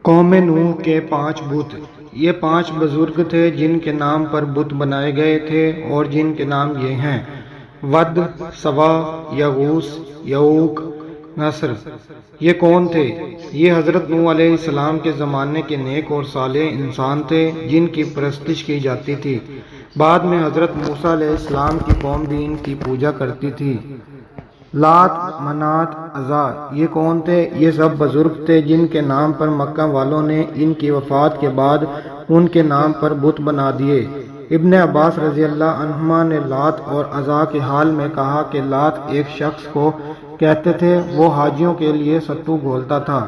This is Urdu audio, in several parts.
قوم نوح کے 5 بت۔ یہ 5 بزرگ تھے جن کے نام پر بت بنائے گئے تھے اور جن کے نام یہ ہیں: ود، سوا، یغوث، یعوق، نصر۔ یہ کون تھے؟ یہ حضرت نوح علیہ السلام کے زمانے کے نیک اور صالح انسان تھے جن کی پرستش کی جاتی تھی۔ بعد میں حضرت موسیٰ علیہ السلام کی قوم بھی ان کی پوجا کرتی تھی۔ لات، منات، عزا۔ یہ کون تھے؟ یہ سب بزرگ تھے جن کے نام پر مکہ والوں نے ان کی وفات کے بعد ان کے نام پر بت بنا دیے۔ ابن عباس رضی اللہ عنہما نے لات اور عزا کے حال میں کہا کہ لات ایک شخص کو کہتے تھے، وہ حاجیوں کے لیے ستو گھولتا تھا۔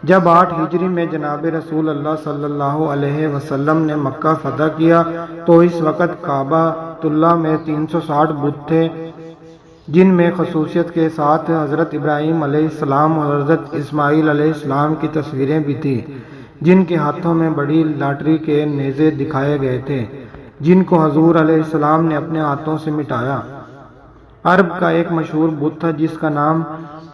جب 8 ہجری میں جناب رسول اللہ صلی اللہ علیہ وسلم نے مکہ فتح کیا تو اس وقت کعبہ اللہ میں 360 بت تھے، جن میں خصوصیت کے ساتھ حضرت ابراہیم علیہ السلام اور حضرت اسماعیل علیہ السلام کی تصویریں بھی تھیں، جن کے ہاتھوں میں بڑی لاٹری کے نیزے دکھائے گئے تھے، جن کو حضور علیہ السلام نے اپنے ہاتھوں سے مٹایا۔ عرب کا ایک مشہور بت تھا جس کا نام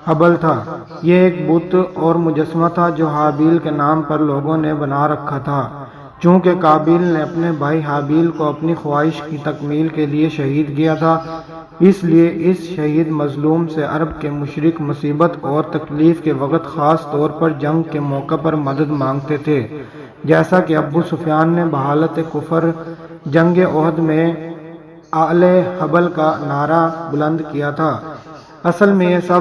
حبل تھا۔ یہ ایک بت اور مجسمہ تھا جو حابیل کے نام پر لوگوں نے بنا رکھا تھا۔ چونکہ قابیل نے اپنے بھائی حابیل کو اپنی خواہش کی تکمیل کے لیے شہید کیا تھا، اس لیے اس شہید مظلوم سے عرب کے مشرک مصیبت اور تکلیف کے وقت خاص طور پر جنگ کے موقع پر مدد مانگتے تھے، جیسا کہ ابو سفیان نے بحالت کفر جنگ احد میں اعلی حبل کا نعرہ بلند کیا تھا۔ اصل میں یہ سب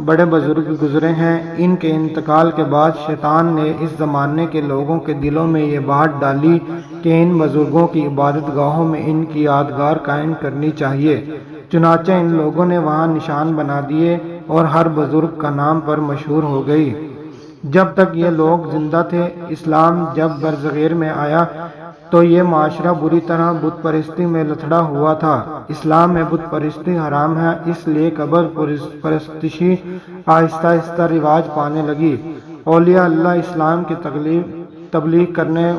بڑے بزرگ گزرے ہیں۔ ان کے انتقال کے بعد شیطان نے اس زمانے کے لوگوں کے دلوں میں یہ بات ڈالی کہ ان بزرگوں کی عبادت گاہوں میں ان کی یادگار قائم کرنی چاہیے۔ چنانچہ ان لوگوں نے وہاں نشان بنا دیے اور ہر بزرگ کا نام پر مشہور ہو گئی۔ جب تک یہ لوگ زندہ تھے، اسلام جب برصغیر میں آیا تو یہ معاشرہ بری طرح بت پرستی میں لتھڑا ہوا تھا۔ اسلام میں بت پرستی حرام ہے، اس لیے قبر پرستشی آہستہ آہستہ رواج پانے لگی۔ اولیاء اللہ اسلام کی تبلیغ کرنے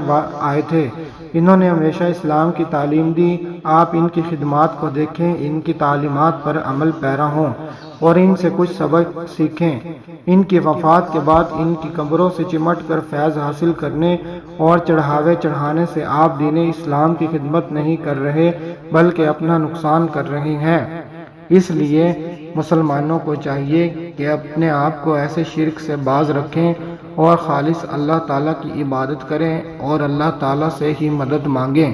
آئے تھے، انہوں نے ہمیشہ اسلام کی تعلیم دی۔ آپ ان کی خدمات کو دیکھیں، ان کی تعلیمات پر عمل پیرا ہوں اور ان سے کچھ سبق سیکھیں۔ ان کی وفات کے بعد ان کی قبروں سے چمٹ کر فیض حاصل کرنے اور چڑھاوے چڑھانے سے آپ دین اسلام کی خدمت نہیں کر رہے بلکہ اپنا نقصان کر رہے ہیں۔ اس لیے مسلمانوں کو چاہیے کہ اپنے آپ کو ایسے شرک سے باز رکھیں اور خالص اللہ تعالیٰ کی عبادت کریں اور اللہ تعالیٰ سے ہی مدد مانگیں۔